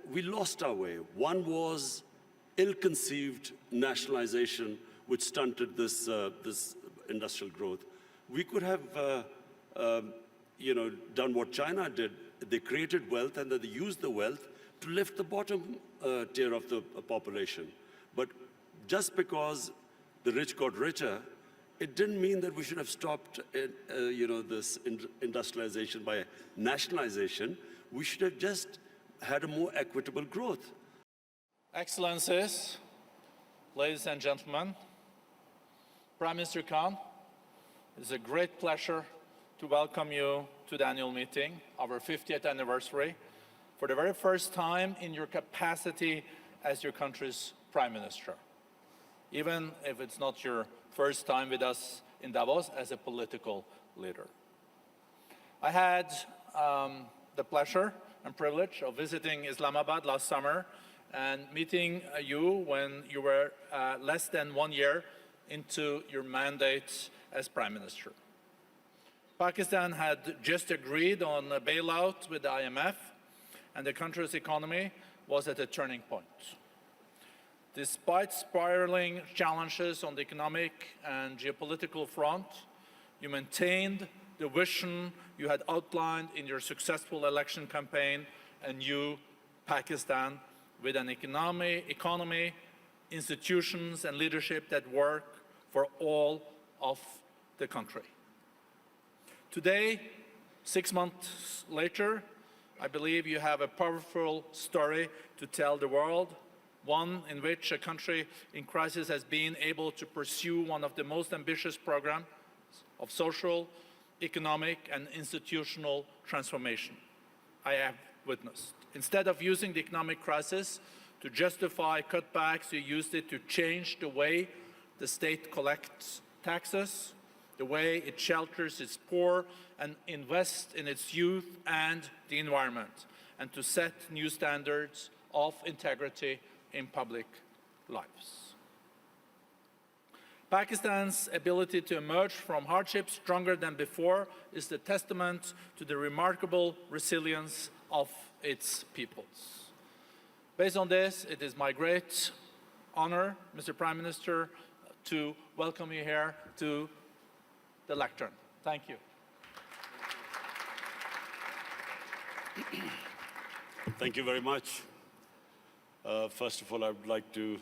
We lost our way. One was ill-conceived nationalization, which stunted this industrial growth. We could have, done what China did. They created wealth, and then they used the wealth to lift the bottom tier of the population. But just because the rich got richer, it didn't mean that we should have stopped, this industrialization by nationalization. We should have just had a more equitable growth. Excellencies, ladies and gentlemen, Prime Minister Khan, it's a great pleasure to welcome you to the annual meeting, our 50th anniversary, for the very first time in your capacity as your country's Prime Minister, even if it's not your first time with us in Davos as a political leader. I had the pleasure and privilege of visiting Islamabad last summer and meeting you when you were less than 1 year into your mandate as Prime Minister. Pakistan had just agreed on a bailout with the IMF, and the country's economy was at a turning point. Despite spiraling challenges on the economic and geopolitical front, you maintained the vision you had outlined in your successful election campaign, a new Pakistan with an economy, institutions, and leadership that work for all of the country. Today, 6 months later, I believe you have a powerful story to tell the world, one in which a country in crisis has been able to pursue one of the most ambitious programs of social, economic, and institutional transformation I have witnessed. Instead of using the economic crisis to justify cutbacks, you used it to change the way the state collects taxes, the way it shelters its poor and invests in its youth and the environment, and to set new standards of integrity in public lives. Pakistan's ability to emerge from hardships stronger than before is the testament to the remarkable resilience of its peoples. Based on this, it is my great honor, Mr. Prime Minister, to welcome you here to the lectern. Thank you. Thank you very much. First of all, I would like to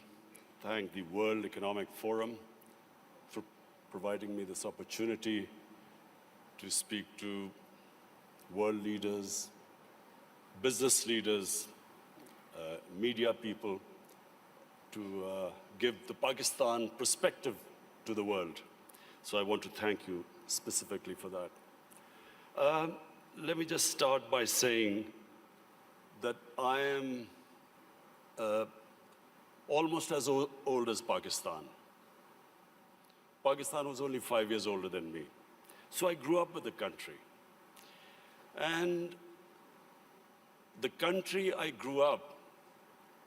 thank the World Economic Forum for providing me this opportunity to speak to world leaders, business leaders, media people, to give the Pakistan perspective to the world. So I want to thank you specifically for that. Let me just start by saying that I am almost as old as Pakistan. Pakistan was only 5 years older than me. So I grew up with the country. And the country I grew up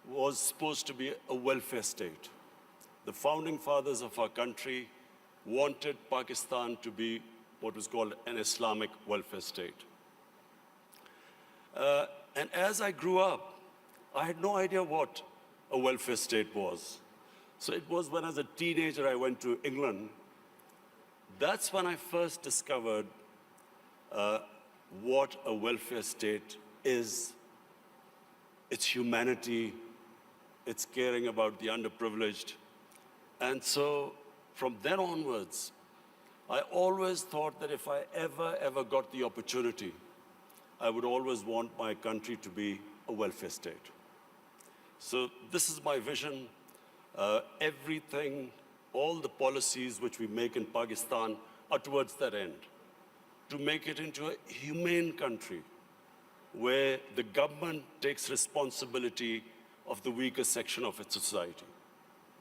was supposed to be a welfare state. The founding fathers of our country wanted Pakistan to be what was called an Islamic welfare state. And as I grew up, I had no idea what a welfare state was. So it was when as a teenager I went to England. That's when I first discovered what a welfare state is. It's humanity, it's caring about the underprivileged. And so from then onwards, I always thought that if I ever got the opportunity, I would always want my country to be a welfare state. So this is my vision. Everything, all the policies which we make in Pakistan are towards that end, to make it into a humane country where the government takes responsibility of the weaker section of its society.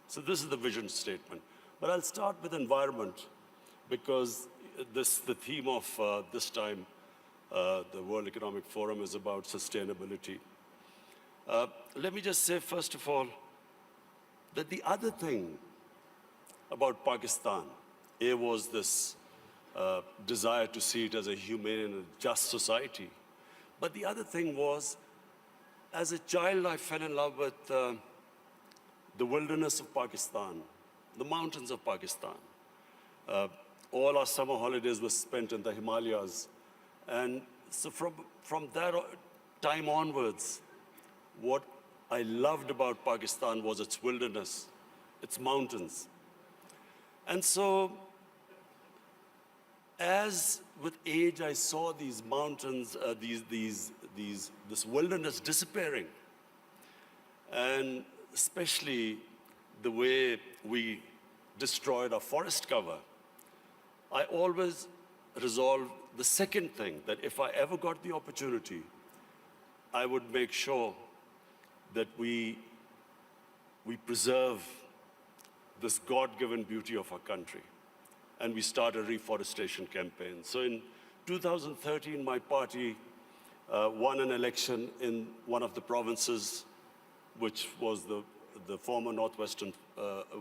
So this is the vision statement. But I'll start with environment, because the theme of this time, the World Economic Forum, is about sustainability. Let me just say, first of all, that the other thing about Pakistan, was this desire to see it as a humane and just society. But the other thing was as a child, I fell in love with the wilderness of Pakistan, the mountains of Pakistan. All our summer holidays were spent in the Himalayas. And so from that time onwards, what I loved about Pakistan was its wilderness, its mountains. And so, as with age, I saw these mountains, this wilderness disappearing. And especially the way we destroyed our forest cover. I always resolved the second thing, that if I ever got the opportunity, I would make sure that we preserve this God-given beauty of our country. And we start a reforestation campaign. So in 2013, my party won an election in one of the provinces, which was the former northwestern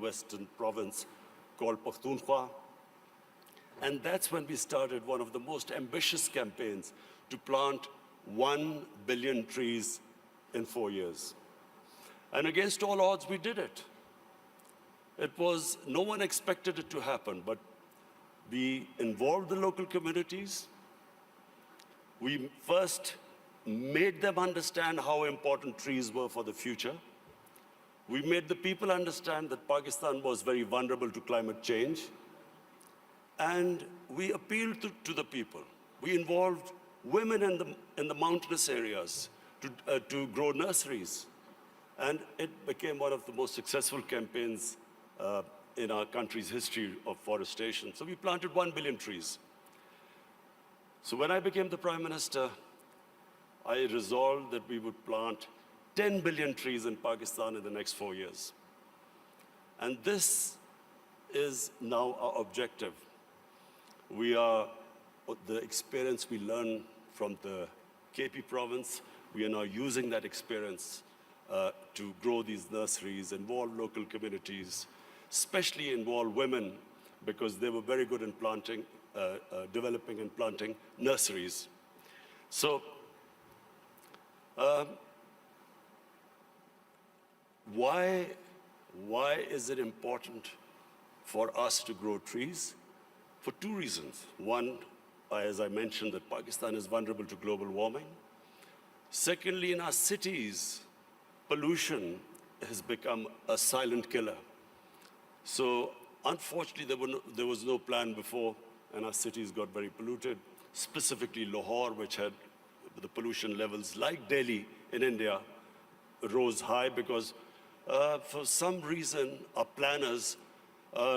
western province called Pakhtunkhwa. And that's when we started one of the most ambitious campaigns to plant 1 billion trees in 4 years. And against all odds, we did it. No one expected it to happen, but we involved the local communities. We first made them understand how important trees were for the future. We made the people understand that Pakistan was very vulnerable to climate change. And we appealed to the people. We involved women in the mountainous areas to grow nurseries. And it became one of the most successful campaigns in our country's history of forestation. So we planted 1 billion trees. So when I became the Prime Minister, I resolved that we would plant 10 billion trees in Pakistan in the next 4 years. And this is now our objective. The experience we learned from the KP province, we are now using that experience to grow these nurseries, involve local communities, especially involve women, because they were very good in planting, developing and planting nurseries. So, why is it important for us to grow trees? For 2 reasons. One, as I mentioned, that Pakistan is vulnerable to global warming. Secondly, in our cities, pollution has become a silent killer. So unfortunately, there was no plan before, and our cities got very polluted, specifically Lahore, which had the pollution levels like Delhi in India, rose high because for some reason, our planners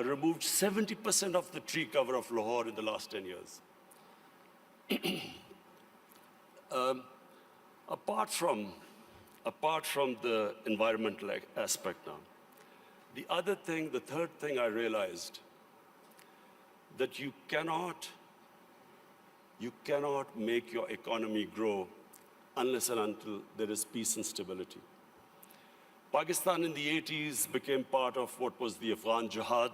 removed 70% of the tree cover of Lahore in the last 10 years. Apart from the environmental aspect now, the third thing I realized, that you cannot make your economy grow unless and until there is peace and stability. Pakistan in the 80s became part of what was the Afghan Jihad.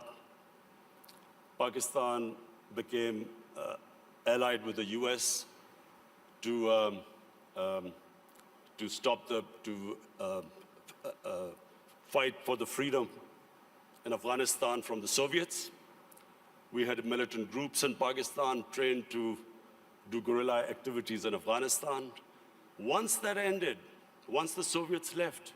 Pakistan became allied with the US to fight for the freedom in Afghanistan from the Soviets. We had militant groups in Pakistan trained to do guerrilla activities in Afghanistan. Once that ended, once the Soviets left,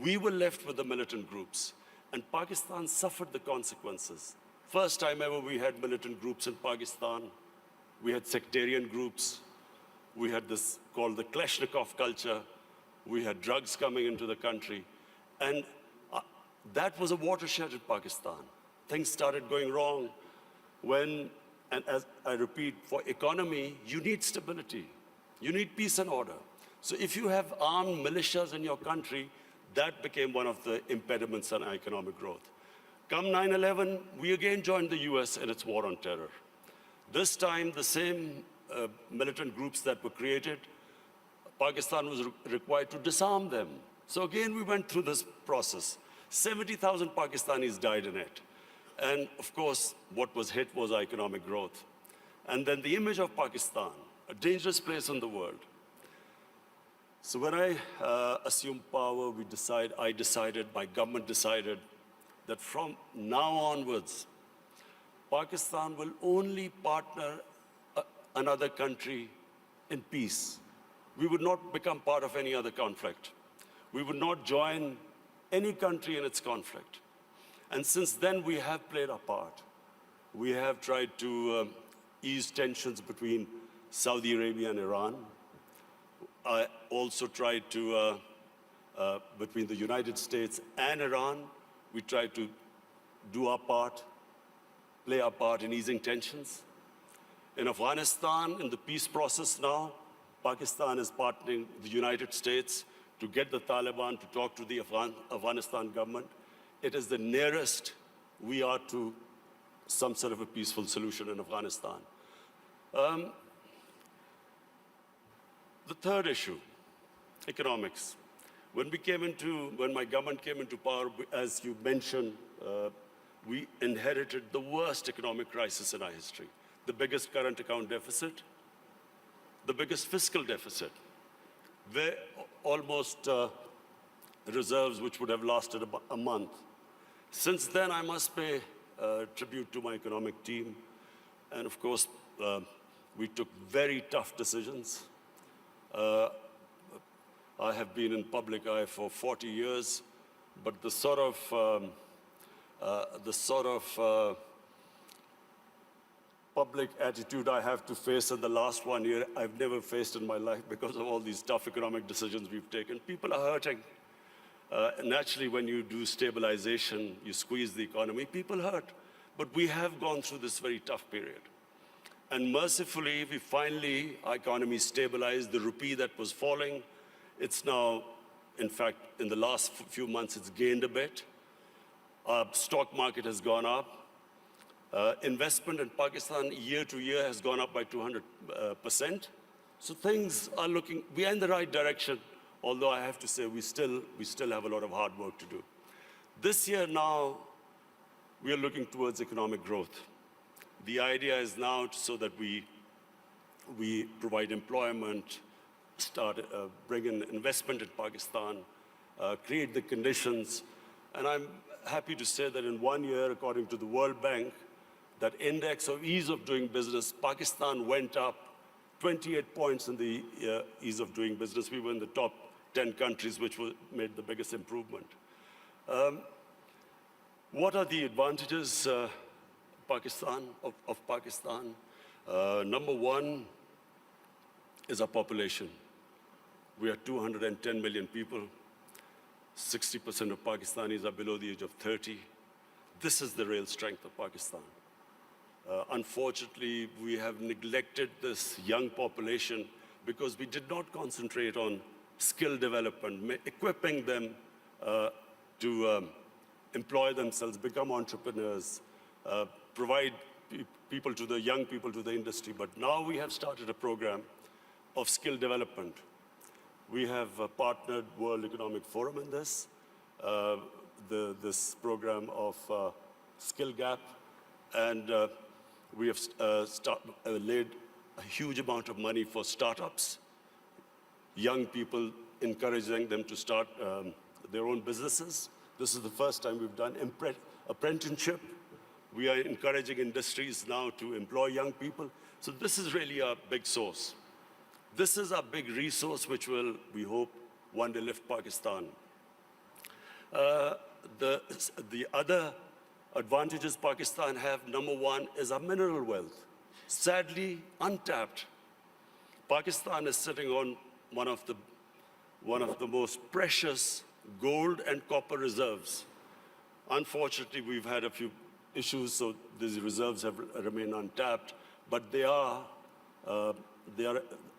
we were left with the militant groups, and Pakistan suffered the consequences. First time ever we had militant groups in Pakistan. We had sectarian groups. We had this called the Kalashnikov culture. We had drugs coming into the country. And that was a watershed in Pakistan. Things started going wrong and as I repeat, for economy, you need stability. You need peace and order. So if you have armed militias in your country, that became one of the impediments on economic growth. Come 9/11, we again joined the US in its war on terror. This time, the same militant groups that were created, Pakistan was required to disarm them. So again, we went through this process. 70,000 Pakistanis died in it. And of course, what was hit was economic growth. And then the image of Pakistan, a dangerous place in the world. So when I assumed power, I decided, my government decided that from now onwards, Pakistan will only partner another country in peace. We would not become part of any other conflict. We would not join any country in its conflict. And since then, we have played our part. We have tried to ease tensions between Saudi Arabia and Iran. I also tried to, between the United States and Iran, we tried to do our part, play our part in easing tensions. In Afghanistan, in the peace process now, Pakistan is partnering with the United States to get the Taliban to talk to the Afghanistan government. It is the nearest we are to some sort of a peaceful solution in Afghanistan. The third issue, economics. When my government came into power, as you mentioned, we inherited the worst economic crisis in our history. The biggest current account deficit, the biggest fiscal deficit, where almost reserves which would have lasted a month. Since then, I must pay tribute to my economic team. And of course, we took very tough decisions. I have been in public eye for 40 years, but the sort of public attitude I have to face in the last 1 year, I've never faced in my life because of all these tough economic decisions we've taken. People are hurting. Naturally, when you do stabilization, you squeeze the economy, people hurt. But we have gone through this very tough period. And mercifully, our economy stabilized. The rupee that was falling, it's now, in fact, in the last few months, it's gained a bit. Our stock market has gone up. Investment in Pakistan year to year has gone up by 200%. So things are we are in the right direction, although I have to say we still have a lot of hard work to do. This year now, we are looking towards economic growth. The idea is now so that we provide employment, bring in investment in Pakistan, create the conditions. And I'm happy to say that in 1 year, according to the World Bank, that index of ease of doing business, Pakistan went up 28 points in the ease of doing business. We were in the top 10 countries which made the biggest improvement. What are the advantages of Pakistan? Number one is our population. We are 210 million people. 60% of Pakistanis are below the age of 30. This is the real strength of Pakistan. Unfortunately, we have neglected this young population because we did not concentrate on skill development, equipping them to employ themselves, become entrepreneurs, provide young people to the industry. But now we have started a program of skill development. We have partnered World Economic Forum in this, this program of Skill Gap, and we have laid a huge amount of money for startups, young people, encouraging them to start their own businesses. This is the first time we've done apprenticeship. We are encouraging industries now to employ young people. So this is really a big source. This is a big resource which will, we hope, one day lift Pakistan. The other advantages Pakistan have, number one, is our mineral wealth. Sadly, untapped. Pakistan is sitting on one of the most precious gold and copper reserves. Unfortunately, we've had a few issues, so these reserves have remained untapped, but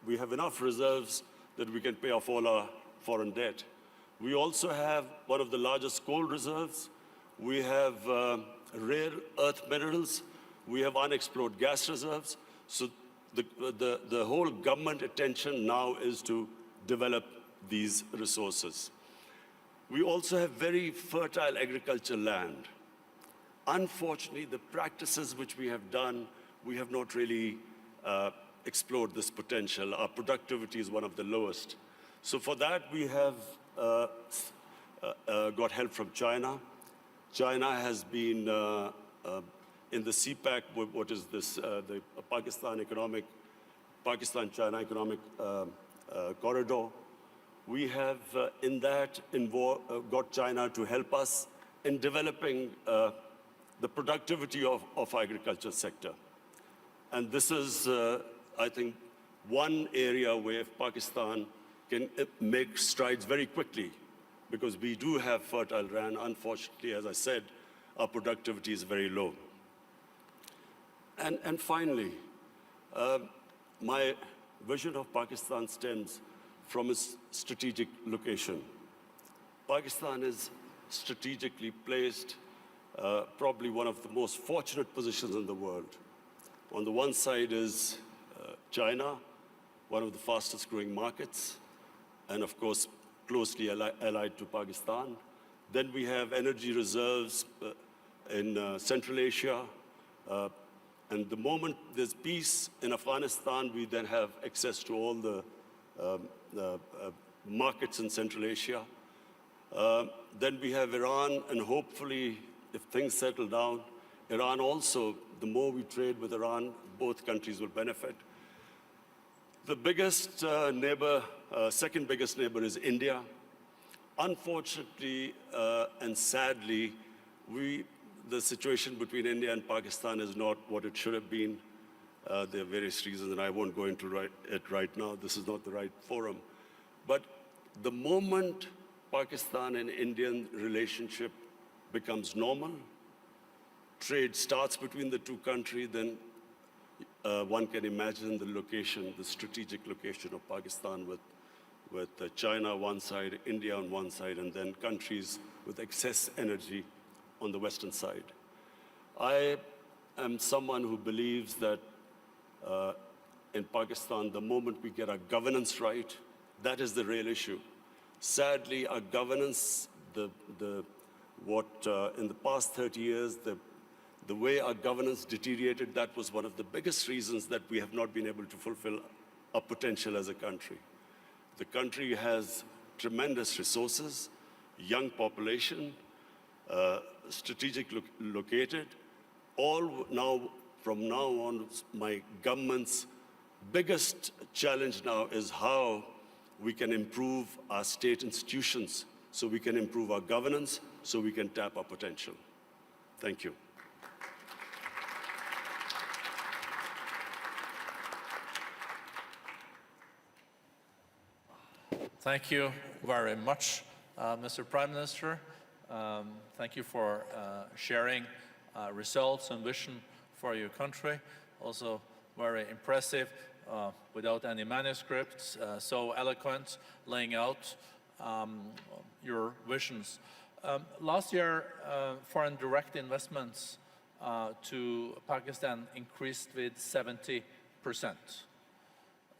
we have enough reserves that we can pay off all our foreign debt. We also have one of the largest coal reserves. We have rare earth minerals. We have unexplored gas reserves. So the whole government attention now is to develop these resources. We also have very fertile agricultural land. Unfortunately, the practices which we have done, we have not really explored this potential. Our productivity is one of the lowest. So for that, we have got help from China. China has been in the CPEC, what is this, the Pakistan-China economic corridor. We have in that got China to help us in developing the productivity of agriculture sector. And this is, I think, one area where Pakistan can make strides very quickly, because we do have fertile land. Unfortunately, as I said, our productivity is very low. And finally, my vision of Pakistan stems from its strategic location. Pakistan is strategically placed, probably one of the most fortunate positions in the world. On the one side is China, one of the fastest growing markets, and of course, closely allied to Pakistan. Then we have energy reserves in Central Asia. And the moment there's peace in Afghanistan, we then have access to all the markets in Central Asia. Then we have Iran, and hopefully, if things settle down, Iran also, the more we trade with Iran, both countries will benefit. The biggest neighbor, second biggest neighbor is India. Unfortunately and sadly, the situation between India and Pakistan is not what it should have been. There are various reasons, and I won't go into it right now. This is not the right forum. But the moment Pakistan and Indian relationship becomes normal, trade starts between the two countries, then one can imagine the location, the strategic location of Pakistan with China on one side, India on one side, and then countries with excess energy on the western side. I am someone who believes that in Pakistan, the moment we get our governance right, that is the real issue. Sadly, our governance, in the past 30 years, the way our governance deteriorated, that was one of the biggest reasons that we have not been able to fulfill our potential as a country. The country has tremendous resources, young population, strategic located. From now on, my government's biggest challenge now is how we can improve our state institutions, so we can improve our governance, so we can tap our potential. Thank you. Thank you very much, Mr. Prime Minister. Thank you for sharing results and vision for your country. Also very impressive, without any manuscripts, so eloquent, laying out your visions. Last year, foreign direct investments to Pakistan increased with 70%.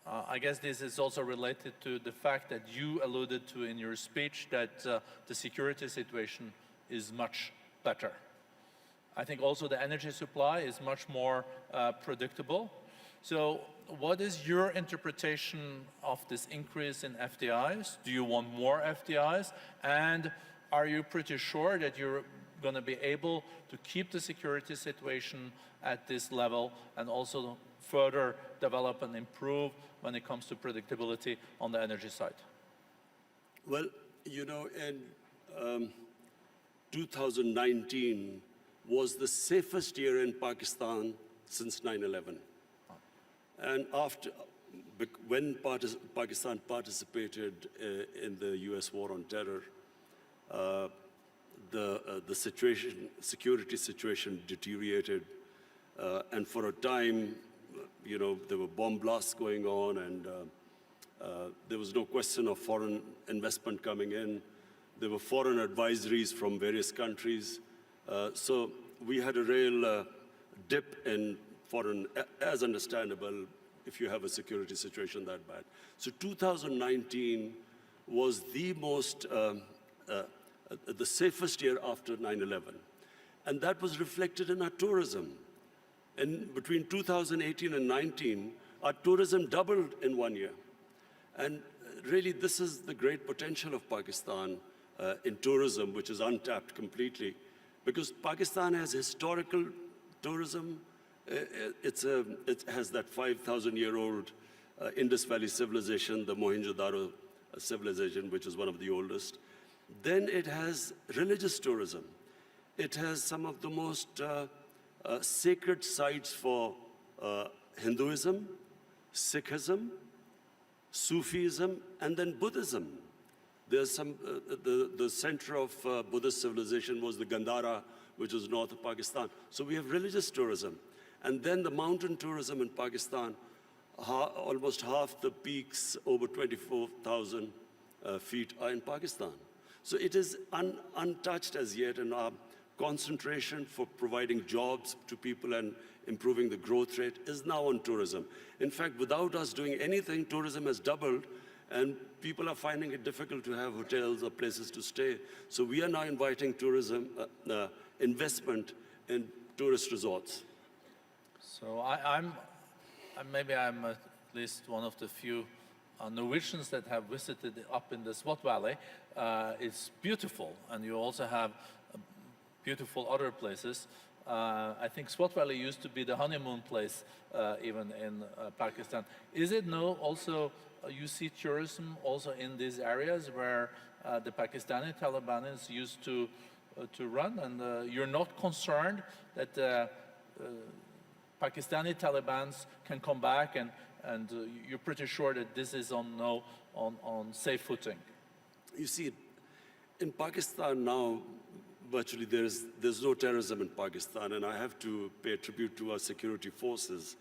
I guess this is also related to the fact that you alluded to in your speech that the security situation is much better. I think also the energy supply is much more predictable. So what is your interpretation of this increase in FDIs? Do you want more FDIs? And are you pretty sure that you're going to be able to keep the security situation at this level and also further develop and improve when it comes to predictability on the energy side? Well, you know, in 2019 was the safest year in Pakistan since 9/11. And when Pakistan participated in the US war on terror, the security situation deteriorated. And for a time, you know, there were bomb blasts going on, and there was no question of foreign investment coming in. There were foreign advisories from various countries. So we had a real dip in foreign, as understandable if you have a security situation that bad. So 2019 was the most, the safest year after 9/11. And that was reflected in our tourism. And between 2018 and 19, our tourism doubled in 1 year. And really, this is the great potential of Pakistan in tourism, which is untapped completely. Because Pakistan has historical tourism. It has that 5,000-year-old Indus Valley civilization, the Mohenjo-daro civilization, which is one of the oldest. Then it has religious tourism. It has some of the most sacred sites for Hinduism, Sikhism, Sufism, and then Buddhism. There's some, the center of Buddhist civilization was the Gandhara, which is north of Pakistan. So we have religious tourism. And then the mountain tourism in Pakistan, almost half the peaks, over 24,000 feet, are in Pakistan. So it is untouched as yet, and our concentration for providing jobs to people and improving the growth rate is now on tourism. In fact, without us doing anything, tourism has doubled, and people are finding it difficult to have hotels or places to stay. So we are now inviting tourism investment in tourist resorts. So maybe I'm at least one of the few Norwegians that have visited up in the Swat Valley. It's beautiful, and you also have beautiful other places. I think Swat Valley used to be the honeymoon place, even in Pakistan. Is it now also, you see tourism also in these areas where the Pakistani Taliban used to run, and you're not concerned that Pakistani Talibans can come back, and you're pretty sure that this is on safe footing? You see, in Pakistan now, virtually there's no terrorism in Pakistan, and I have to pay tribute to our security forces.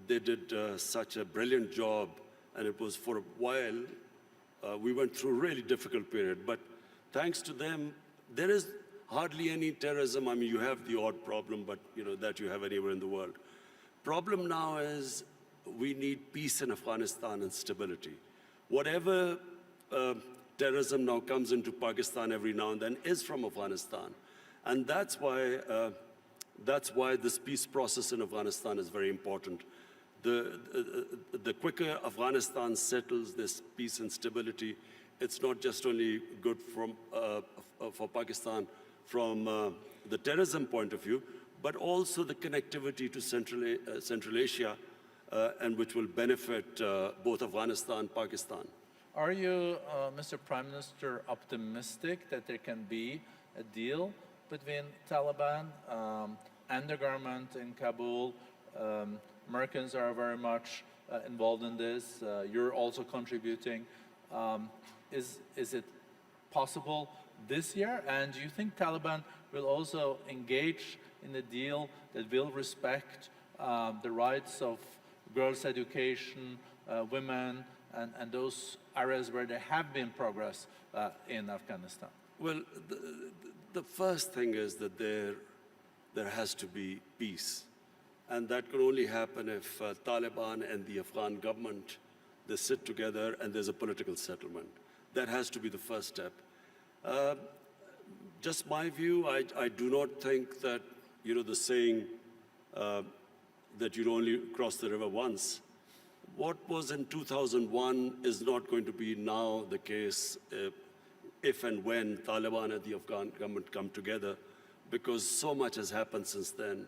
They did such a brilliant job, and it was for a while, we went through a really difficult period, but thanks to them, there is hardly any terrorism. I mean, you have the odd problem, but that you have anywhere in the world. Problem now is we need peace in Afghanistan and stability. Whatever terrorism now comes into Pakistan every now and then is from Afghanistan. And that's why this peace process in Afghanistan is very important. The quicker Afghanistan settles this peace and stability, it's not just only good for Pakistan from the terrorism point of view, but also the connectivity to Central Asia, and which will benefit both Afghanistan and Pakistan. Are you, Mr. Prime Minister, optimistic that there can be a deal between Taliban and the government in Kabul? Americans are very much involved in this. You're also contributing. Is it possible this year? And do you think Taliban will also engage in a deal that will respect the rights of girls' education, women, and those areas where there have been progress in Afghanistan? Well, the first thing is that there has to be peace. And that can only happen if Taliban and the Afghan government, they sit together and there's a political settlement. That has to be the first step. Just my view, I do not think that, the saying that you only cross the river once. What was in 2001 is not going to be now the case if and when Taliban and the Afghan government come together, because so much has happened since then.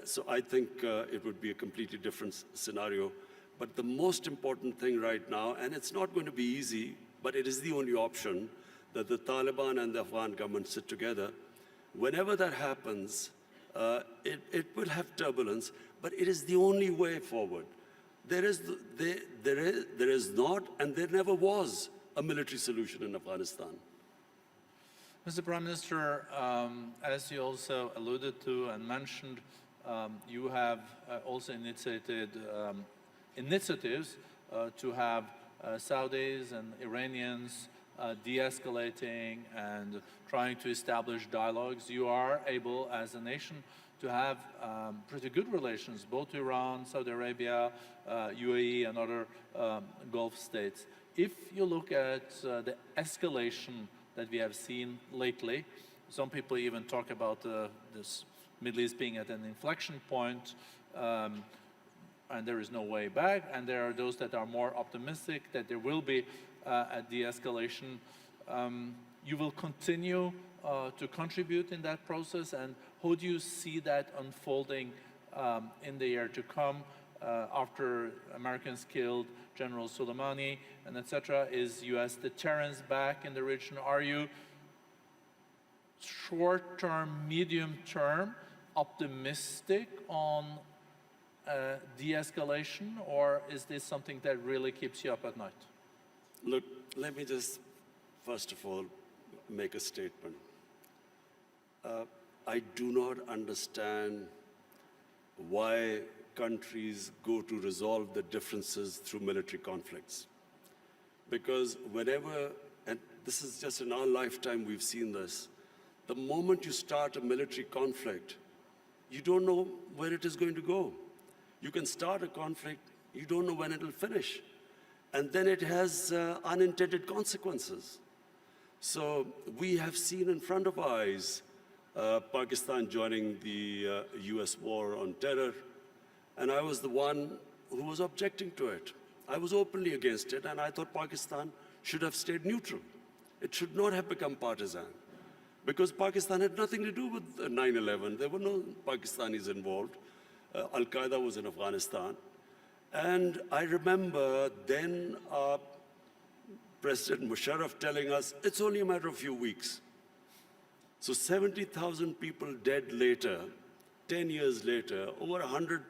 So I think it would be a completely different scenario. But the most important thing right now, and it's not going to be easy, but it is the only option, that the Taliban and the Afghan government sit together. Whenever that happens, it will have turbulence, but it is the only way forward. There is not, and there never was, a military solution in Afghanistan. Mr. Prime Minister, as you also alluded to and mentioned, you have also initiated initiatives to have Saudis and Iranians de-escalating and trying to establish dialogues. You are able, as a nation, to have pretty good relations, both Iran, Saudi Arabia, UAE, and other Gulf states. If you look at the escalation that we have seen lately, some people even talk about this Middle East being at an inflection point. and there is no way back, and there are those that are more optimistic that there will be a de-escalation. You will continue to contribute in that process, and how do you see that unfolding in the year to come after Americans killed General Soleimani and etc.? Is U.S. deterrence back in the region? Are you short-term, medium-term optimistic on de-escalation, or is this something that really keeps you up at night? Look, let me just, first of all, make a statement. I do not understand why countries go to resolve the differences through military conflicts. Because whenever, and this is just in our lifetime we've seen this, the moment you start a military conflict, you don't know where it is going to go. You can start a conflict, you don't know when it will finish. And then it has unintended consequences. So we have seen in front of our eyes Pakistan joining the US war on terror, and I was the one who was objecting to it. I was openly against it, and I thought Pakistan should have stayed neutral. It should not have become partisan, because Pakistan had nothing to do with 9/11. There were no Pakistanis involved. Al-Qaeda was in Afghanistan. And I remember then President Musharraf telling us, it's only a matter of a few weeks. So 70,000 people dead later, 10 years later, over $100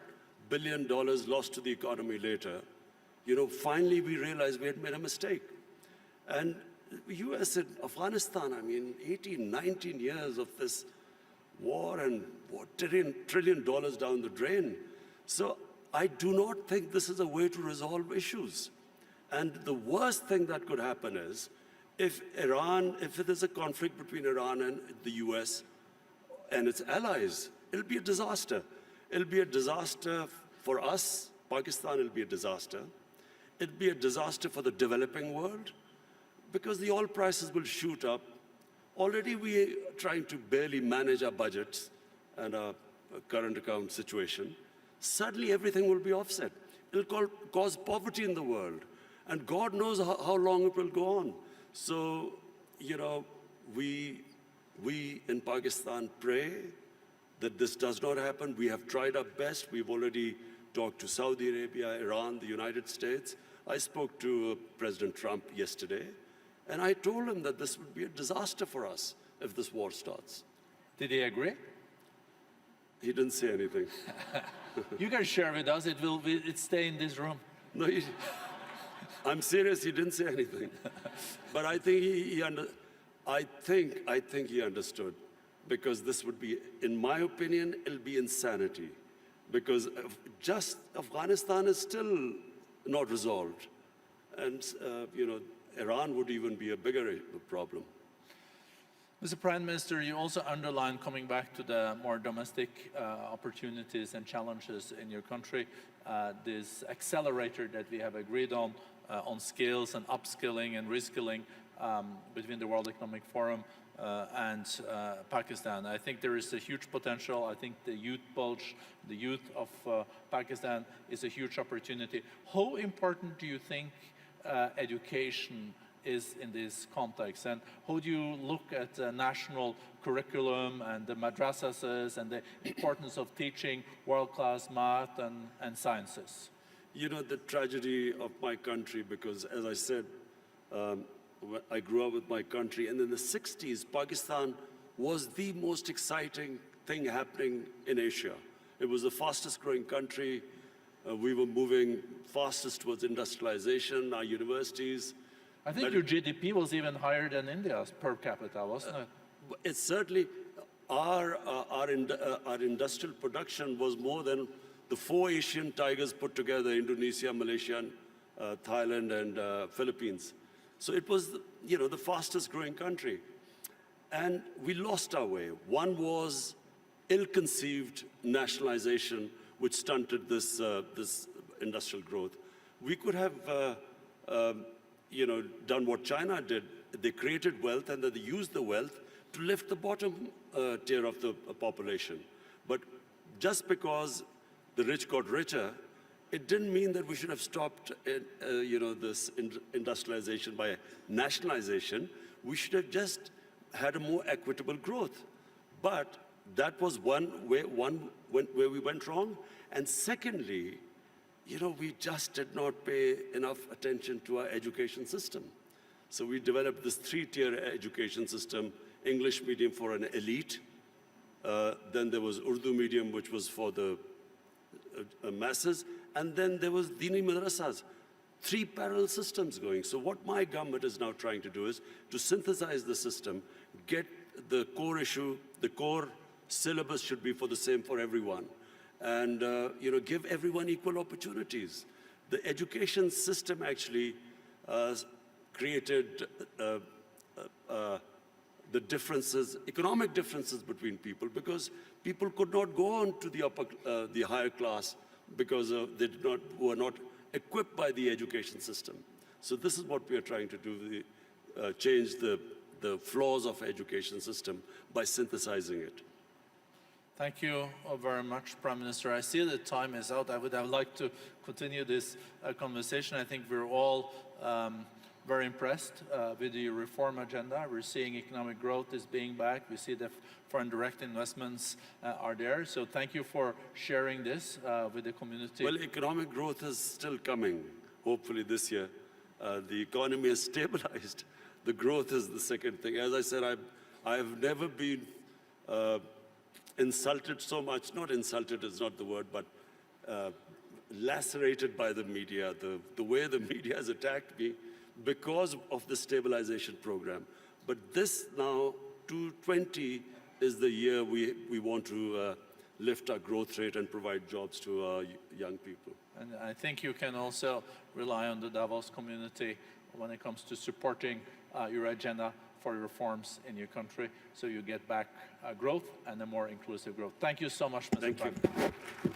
billion lost to the economy later, finally we realized we had made a mistake. And the US in Afghanistan, 18, 19 years of this war and $1 trillion down the drain. So I do not think this is a way to resolve issues. And the worst thing that could happen is if there's a conflict between Iran and the US and its allies, it'll be a disaster. It'll be a disaster for us, Pakistan, it'll be a disaster. It'll be a disaster for the developing world because the oil prices will shoot up. Already we are trying to barely manage our budgets and our current account situation. Suddenly everything will be offset. It'll cause poverty in the world. And God knows how long it will go on. So, we in Pakistan pray that this does not happen. We have tried our best. We've already talked to Saudi Arabia, Iran, the United States. I spoke to President Trump yesterday, and I told him that this would be a disaster for us if this war starts. Did he agree? He didn't say anything. You can share with us. It stay in this room. No, I'm serious. He didn't say anything. But I think I think he understood, because this would be, in my opinion, it'll be insanity, because just Afghanistan is still not resolved, and Iran would even be a bigger problem. Mr. Prime Minister, you also underlined, coming back to the more domestic opportunities and challenges in your country, this accelerator that we have agreed on skills and upskilling and reskilling between the World Economic Forum and Pakistan. I think there is a huge potential. I think the youth bulge, the youth of Pakistan is a huge opportunity. How important do you think education is in this context, and how do you look at the national curriculum and the madrasas and the importance of teaching world-class math and sciences? The tragedy of my country, because as I said, I grew up with my country, and in the 60s, Pakistan was the most exciting thing happening in Asia. It was the fastest growing country. We were moving fastest towards industrialization, our universities. I think your GDP was even higher than India's per capita, wasn't it? It's certainly, our industrial production was more than the 4 Asian tigers put together: Indonesia, Malaysia, Thailand, and Philippines. So it was, the fastest growing country. And we lost our way. One was ill-conceived nationalization, which stunted this industrial growth. We could have done what China did. They created wealth, and then they used the wealth to lift the bottom tier of the population. But just because the rich got richer, it didn't mean that we should have stopped, this industrialization by nationalization. We should have just had a more equitable growth. But that was one where we went wrong. And secondly, we just did not pay enough attention to our education system. So we developed this 3-tier education system, English medium for an elite. Then there was Urdu medium, which was for the masses. And then there was Dini madrasas, 3 parallel systems going. So what my government is now trying to do is to synthesize the system, get the core issue, the core syllabus should be for the same for everyone. And give everyone equal opportunities. The education system actually created the differences, economic differences between people, because people could not go on to the higher class because they were not equipped by the education system. So this is what we are trying to do: change the flaws of education system by synthesizing it. Thank you very much, Prime Minister. I see the time is out. I would have liked to continue this conversation. I think we're all very impressed with the reform agenda. We're seeing economic growth is being back. We see that foreign direct investments are there. So thank you for sharing this with the community. Well, economic growth is still coming, hopefully this year. The economy is stabilized. The growth is the second thing. As I said, I've never been insulted so much. Not insulted is not the word, but lacerated by the media, the way the media has attacked me because of the stabilization program. But this now, 2020, is the year we want to lift our growth rate and provide jobs to our young people. And I think you can also rely on the Davos community when it comes to supporting your agenda for reforms in your country, so you get back growth and a more inclusive growth. Thank you so much, Mr. Prime. Thank you.